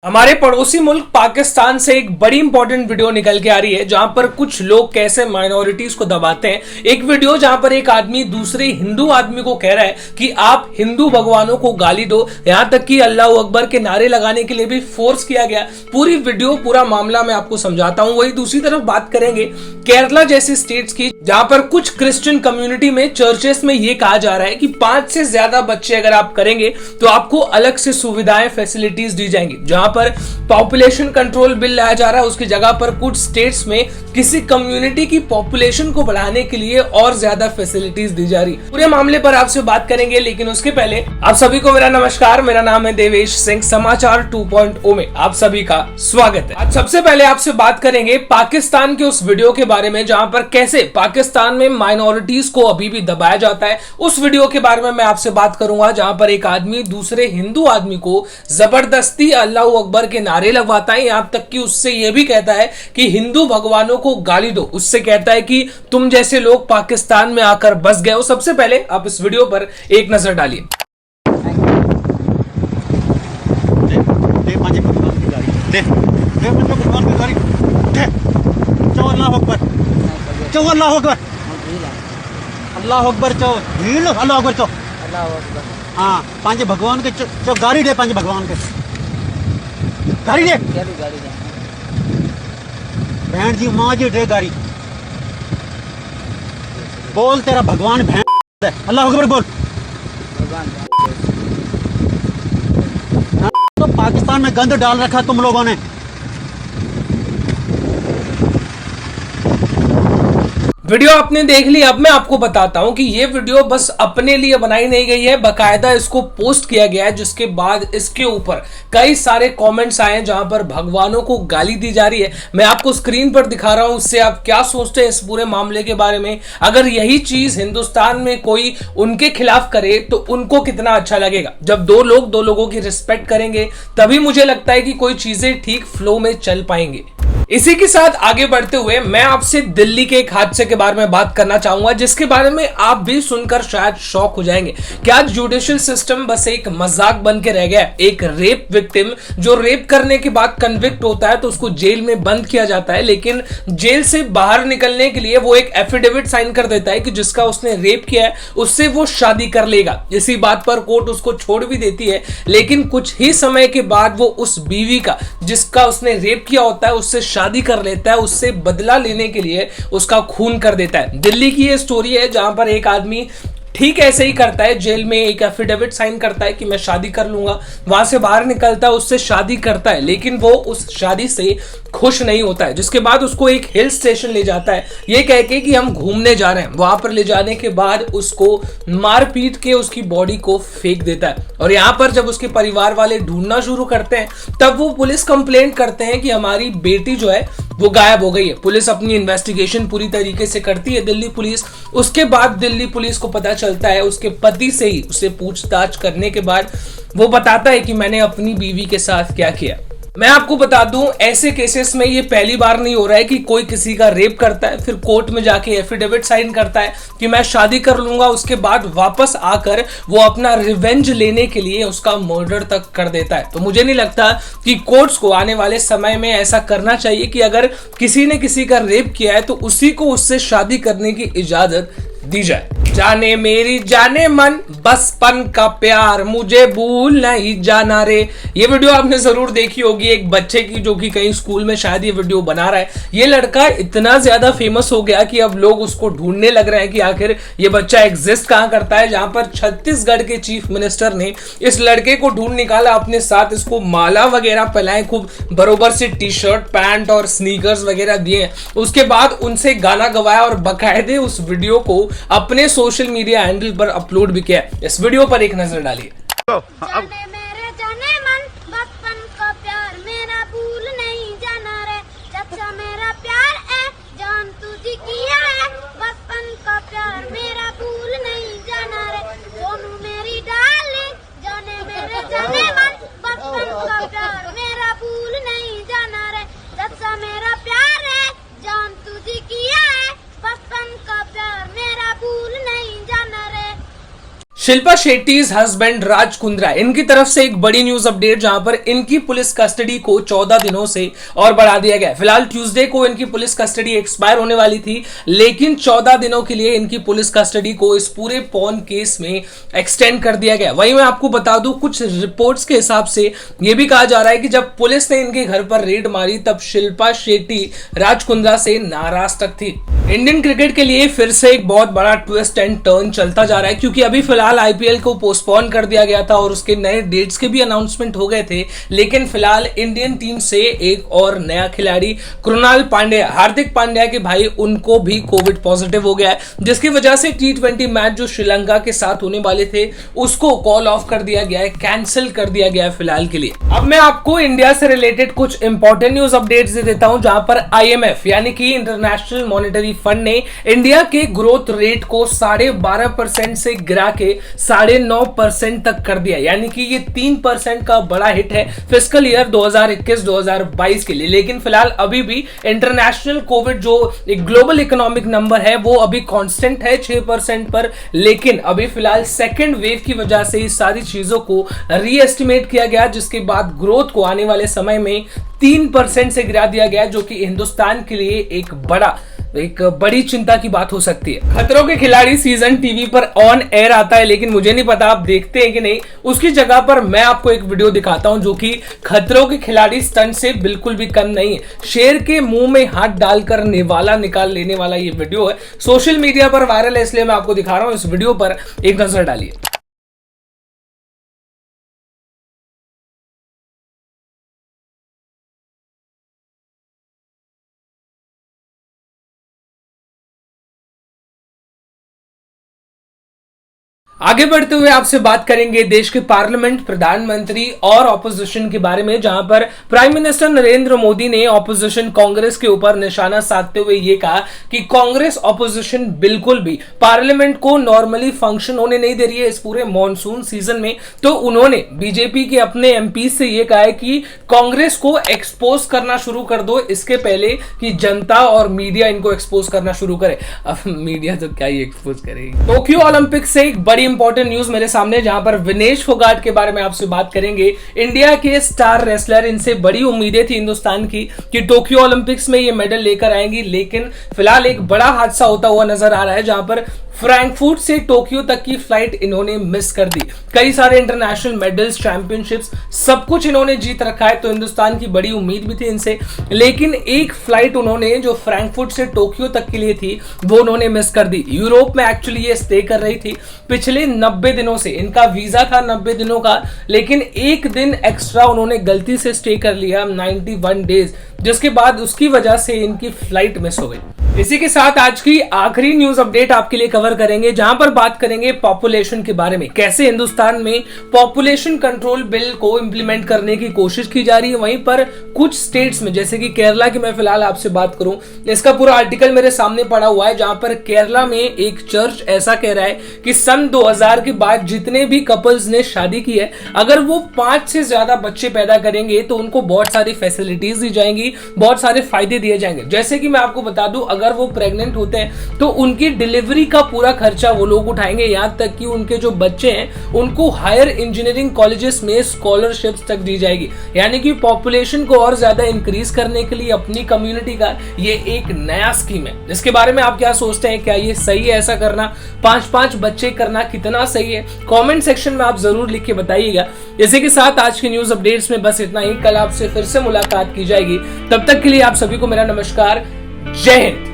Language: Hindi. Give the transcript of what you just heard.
हमारे पड़ोसी मुल्क पाकिस्तान से एक बड़ी इंपॉर्टेंट वीडियो निकल के आ रही है जहां पर कुछ लोग कैसे माइनॉरिटीज को दबाते हैं। एक वीडियो जहां पर एक आदमी दूसरे हिंदू आदमी को कह रहा है कि आप हिंदू भगवानों को गाली दो, यहां तक कि अल्लाह अकबर के नारे लगाने के लिए भी फोर्स किया गया। पूरी वीडियो पूरा मामला मैं आपको समझाता हूं। वही दूसरी तरफ बात करेंगे केरला जैसी स्टेट्स की जहां पर कुछ क्रिश्चियन कम्युनिटी में चर्चेस में यह कहा जा रहा है कि 5 से ज्यादा बच्चे अगर आप करेंगे तो आपको अलग से सुविधाएं फैसिलिटीज दी जाएंगी। जहां पर पॉपुलेशन कंट्रोल बिल लाया जा रहा है, उसकी जगह पर कुछ स्टेट्स में किसी कम्युनिटी की पॉपुलेशन को बढ़ाने के लिए और ज्यादा फैसिलिटीज दी जा रही। पूरे मामले पर आपसे बात करेंगे, लेकिन उसके पहले आप सभी को मेरा नमस्कार। मेरा नाम है देवेश सिंह। समाचार 2.0 में आप सभी का स्वागत है। आज सबसे पहले आपसे बात करेंगे पाकिस्तान के उस वीडियो के बारे में जहां पर कैसे पाकिस्तान में माइनॉरिटीज को अभी भी दबाया जाता है। उस वीडियो के बारे में मैं आपसे बात करूंगा जहां पर एक आदमी दूसरे हिंदू आदमी को जबरदस्ती अल्लाह अकबर के नारे लगवाता है, यहां तक कि उससे यह भी कहता है कि हिंदू भगवानों को गाली दो। उससे कहता है कि तुम जैसे लोग पाकिस्तान में आकर बस गए हो। सबसे पहले आप इस वीडियो पर एक नजर डालिए। अल्लाह अकबर चो अल्लाह अकबर चो हाँ पांच भगवान के चो गाड़ी दे, पांच भगवान के गाड़ी दे, बहन जी माँ जी दे गाड़ी। बोल तेरा भगवान बहन अल्लाह अकबर बोल। तो पाकिस्तान में गंद डाल रखा तुम लोगों ने। वीडियो आपने देख ली। अब मैं आपको बताता हूं कि ये वीडियो बस अपने लिए बनाई नहीं गई है, बकायदा इसको पोस्ट किया गया है, जिसके बाद इसके ऊपर कई सारे कमेंट्स आए हैं जहां पर भगवानों को गाली दी जा रही है। मैं आपको स्क्रीन पर दिखा रहा हूं, उससे आप क्या सोचते हैं इस पूरे मामले के बारे में। अगर यही चीज हिंदुस्तान में कोई उनके खिलाफ करे तो उनको कितना अच्छा लगेगा। जब दो लोगों की रिस्पेक्ट करेंगे तभी मुझे लगता है कि कोई चीजें ठीक फ्लो में चल पाएंगे। इसी के साथ आगे बढ़ते हुए मैं आपसे दिल्ली के एक हादसे के बारे में बात करना चाहूंगा, जिसके बारे में आप भी सुनकर शायद शॉक हो जाएंगे। क्या जुडिशियल सिस्टम बस एक मजाक बन के रह गया? एक रेप विक्टिम जो रेप करने के बाद कन्विक्ट होता है तो उसको जेल में बंद किया जाता है, लेकिन जेल से बाहर निकलने के लिए वो एक एफिडेविट साइन कर देता है कि जिसका उसने रेप किया है उससे वो शादी कर लेगा। इसी बात पर कोर्ट उसको छोड़ भी देती है, लेकिन कुछ ही समय के बाद वो उस बीवी का जिसका उसने रेप किया होता है उससे शादी कर लेता है, उससे बदला लेने के लिए उसका खून कर देता है। दिल्ली की ये स्टोरी है जहां पर एक आदमी ठीक ऐसे ही करता है, जेल में एक एफिडेविट साइन करता है कि मैं शादी कर लूंगा, वहां से बाहर निकलता है, उससे शादी करता है, लेकिन वो उस शादी से खुश नहीं होता है। जिसके बाद उसको एक हिल स्टेशन ले जाता है ये कह के कि हम घूमने जा रहे हैं। वहां पर ले जाने के बाद उसको मार पीट के उसकी बॉडी को फेंक देता है। और यहां पर जब उसके परिवार वाले ढूंढना शुरू करते हैं तब वो पुलिस कंप्लेंट करते हैं कि हमारी बेटी जो है वो गायब हो गई है। पुलिस अपनी इन्वेस्टिगेशन पूरी तरीके से करती है, दिल्ली पुलिस। उसके बाद दिल्ली पुलिस को पता चलता है उसके पति से ही। उसे पूछताछ करने के बाद वो बताता है कि मैंने अपनी बीवी के साथ क्या किया। मैं आपको बता दूं, ऐसे केसेस में ये पहली बार नहीं हो रहा है कि कोई किसी का रेप करता है, फिर कोर्ट में जाके एफिडेविट साइन करता है कि मैं शादी कर लूंगा, उसके बाद वापस आकर वो अपना रिवेंज लेने के लिए उसका मर्डर तक कर देता है। तो मुझे नहीं लगता कि कोर्ट्स को आने वाले समय में ऐसा करना चाहिए कि अगर किसी ने किसी का रेप किया है तो उसी को उससे शादी करने की इजाजत दी जाए। जाने मेरी जाने मन बचपन का प्यार मुझे भूल नहीं जाना रे। ये वीडियो आपने जरूर देखी होगी एक बच्चे की जो कि कहीं स्कूल में शायद ये वीडियो बना रहा है। ये लड़का इतना ज्यादा फेमस हो गया कि अब लोग उसको ढूंढने लग रहे हैं कि आखिर ये बच्चा एग्जिस्ट कहां करता है। जहां पर छत्तीसगढ़ के चीफ मिनिस्टर ने इस लड़के को ढूंढ निकाला, अपने साथ इसको माला वगैरह पहनाए, खूब बरोबर से टी शर्ट पैंट और स्नीकर्स वगैरह दिए। उसके बाद उनसे गाना गवाया और बाकायदे उस वीडियो को अपने सोशल मीडिया हैंडल पर अपलोड भी किया। इस वीडियो पर एक नजर डालिए। जाने मेरे जाने मन बचपन का प्यार मेरा भूल नहीं जाना रे। जब मेरा प्यार है जान तुझी किया है, बचपन का प्यार मेरा भूल नहीं जाना रे। सोनू मेरी डार्लिंग जाने मेरे जाने मन बचपन का प्यार मेरा भूल नहीं जाना रे। जब मेरा प्यार है जान तुझी किया है, बचपन का प्यार मेरा भूल नहीं जाना रे। शिल्पा शेट्टीज हस्बैंड राज कुंद्रा, इनकी तरफ से एक बड़ी न्यूज अपडेट जहां पर इनकी पुलिस कस्टडी को 14 दिनों से और बढ़ा दिया गया। फिलहाल ट्यूसडे को इनकी पुलिस कस्टडी एक्सपायर होने वाली थी, लेकिन 14 दिनों के लिए इनकी पुलिस कस्टडी को इस पूरे पॉर्न केस में एक्सटेंड कर दिया गया। वहीं मैं आपको बता दूं, कुछ रिपोर्ट्स के हिसाब से यह भी कहा जा रहा है कि जब पुलिस ने इनके घर पर रेड मारी तब शिल्पा शेट्टी राज कुंद्रा से नाराज तक थी। इंडियन क्रिकेट के लिए फिर से एक बहुत बड़ा ट्विस्ट एंड टर्न चलता जा रहा है, क्योंकि अभी फिलहाल आईपीएल को पोस्टपोन कर दिया गया था और उसके नए डेट्स के भी अनाउंसमेंट हो गए थे। लेकिन फिलहाल इंडियन टीम से एक और नया खिलाड़ी कृणाल पांड्या, हार्दिक पांड्या के भाई, उनको भी कोविड पॉजिटिव हो गया है, जिसकी वजह से T20 मैच जो श्रीलंका के साथ होने वाले थे उसको कॉल ऑफ कर दिया गया है, कैंसिल कर दिया गया है फिलहाल के लिए। अब मैं आपको इंडिया से रिलेटेड कुछ इंपॉर्टेंट न्यूज अपडेट्स दे देता हूं, जहां पर IMF यानी कि इंटरनेशनल मॉनेटरी फंड ने इंडिया के ग्रोथ रेट को 12.5% से गिरा के 9.5% तक कर दिया, यानी कि ये 3% का बड़ा हिट है फिस्कल ईयर 2021-2022 के लिए। लेकिन फिलहाल अभी भी इंटरनेशनल कोविड जो एक ग्लोबल इकोनॉमिक नंबर है वो अभी कांस्टेंट है 6% पर, लेकिन अभी फिलहाल सेकेंड वेव की वजह से इस सारी चीजों को रीएस्टिमेट किया गया, जिसके बाद ग्रोथ को आने वाले समय में 3% से गिरा दिया गया, जो कि हिंदुस्तान के लिए एक बड़ी चिंता की बात हो सकती है। खतरों के खिलाड़ी सीजन टीवी पर ऑन एयर आता है, लेकिन मुझे नहीं पता आप देखते हैं कि नहीं। उसकी जगह पर मैं आपको एक वीडियो दिखाता हूं जो कि खतरों के खिलाड़ी स्टंट से बिल्कुल भी कम नहीं है। शेर के मुंह में हाथ डालकर निवाला निकाल लेने वाला ये वीडियो है, सोशल मीडिया पर वायरल है, इसलिए मैं आपको दिखा रहा हूं। इस वीडियो पर एक नजर डालिए। आगे बढ़ते हुए आपसे बात करेंगे देश के पार्लियामेंट, प्रधानमंत्री और ऑपोजिशन के बारे में, जहां पर प्राइम मिनिस्टर नरेंद्र मोदी ने ऑपोजिशन कांग्रेस के ऊपर निशाना साधते हुए यह कहा कि कांग्रेस ऑपोजिशन बिल्कुल भी पार्लियामेंट को नॉर्मली फंक्शन होने नहीं दे रही है इस पूरे मॉनसून सीजन में। तो उन्होंने बीजेपी के अपने एमपी से यह कहा है कि कांग्रेस को एक्सपोज करना शुरू कर दो, इसके पहले कि जनता और मीडिया इनको एक्सपोज करना शुरू करे। अब मीडिया तो क्या ही एक्सपोज करेगी। टोक्यो ओलंपिक से एक बड़ी इंपॉर्टेंट न्यूज मेरे सामने, जहां पर विनेश फोगाट के बारे में आपसे बात करेंगे। इंडिया के स्टार रेसलर, इनसे बड़ी उम्मीदें थी हिंदुस्तान की कि टोक्यो ओलंपिक्स में ये मेडल लेकर आएंगी, लेकिन फिलहाल एक बड़ा हादसा होता हुआ नजर आ रहा है, जहां पर फ्रैंकफर्ट से टोक्यो तक की फ्लाइट इन्होंने मिस कर दी। कई सारे इंटरनेशनल मेडल्स, चैंपियनशिप्स, सब कुछ इन्होंने जीत रखा है, तो हिंदुस्तान की बड़ी उम्मीद भी थी इनसे। लेकिन एक फ्लाइट उन्होंने जो फ्रैंकफर्ट से टोक्यो तक के लिए थी वो उन्होंने मिस कर दी। यूरोप में एक्चुअली ये स्टे कर रही थी पिछले 90 दिनों से, इनका वीजा था 90 दिनों का, लेकिन एक दिन एक्स्ट्रा उन्होंने गलती से स्टे कर लिया, 91 डेज, जिसके बाद उसकी वजह से इनकी फ्लाइट मिस हो गई। इसी के साथ आज की आखिरी न्यूज अपडेट आपके लिए कवर करेंगे, जहां पर बात करेंगे पॉपुलेशन के बारे में, कैसे हिंदुस्तान में पॉपुलेशन कंट्रोल बिल को इंप्लीमेंट करने की कोशिश की जा रही है। वहीं पर कुछ स्टेट्स में, जैसे कि केरला की मैं फिलहाल आपसे बात करूं, इसका पूरा आर्टिकल मेरे सामने पड़ा हुआ है, जहां पर केरला में एक चर्च ऐसा कह रहा है कि सन 2000 के बाद जितने भी कपल्स ने शादी की है, अगर वो 5 से ज्यादा बच्चे पैदा करेंगे तो उनको बहुत सारी फैसिलिटीज दी जाएंगी, बहुत सारे फायदे दिए जाएंगे। जैसे कि मैं आपको बता दूं, अगर वो प्रेग्नेंट होते हैं तो उनकी डिलीवरी का पूरा खर्चा वो लोग उठाएंगे, यहां तक कि उनके जो बच्चे हैं उनको हायर इंजीनियरिंग कॉलेजेस में स्कॉलरशिप्स तक दी जाएगी। यानी कि पॉपुलेशन को और ज्यादा इंक्रीज करने के लिए अपनी कम्युनिटी का ये एक नया स्कीम है। इसके बारे में आप क्या सोचते हैं? क्या ये सही है ऐसा करना? 5-5 बच्चे करना कितना सही है? कमेंट सेक्शन में आप जरूर लिख के बताइएगा। इसी के साथ आज की न्यूज अपडेट्स में बस इतना ही। कल आपसे फिर से मुलाकात की जाएगी, तब तक के लिए आप सभी को मेरा नमस्कार। जय हिंद।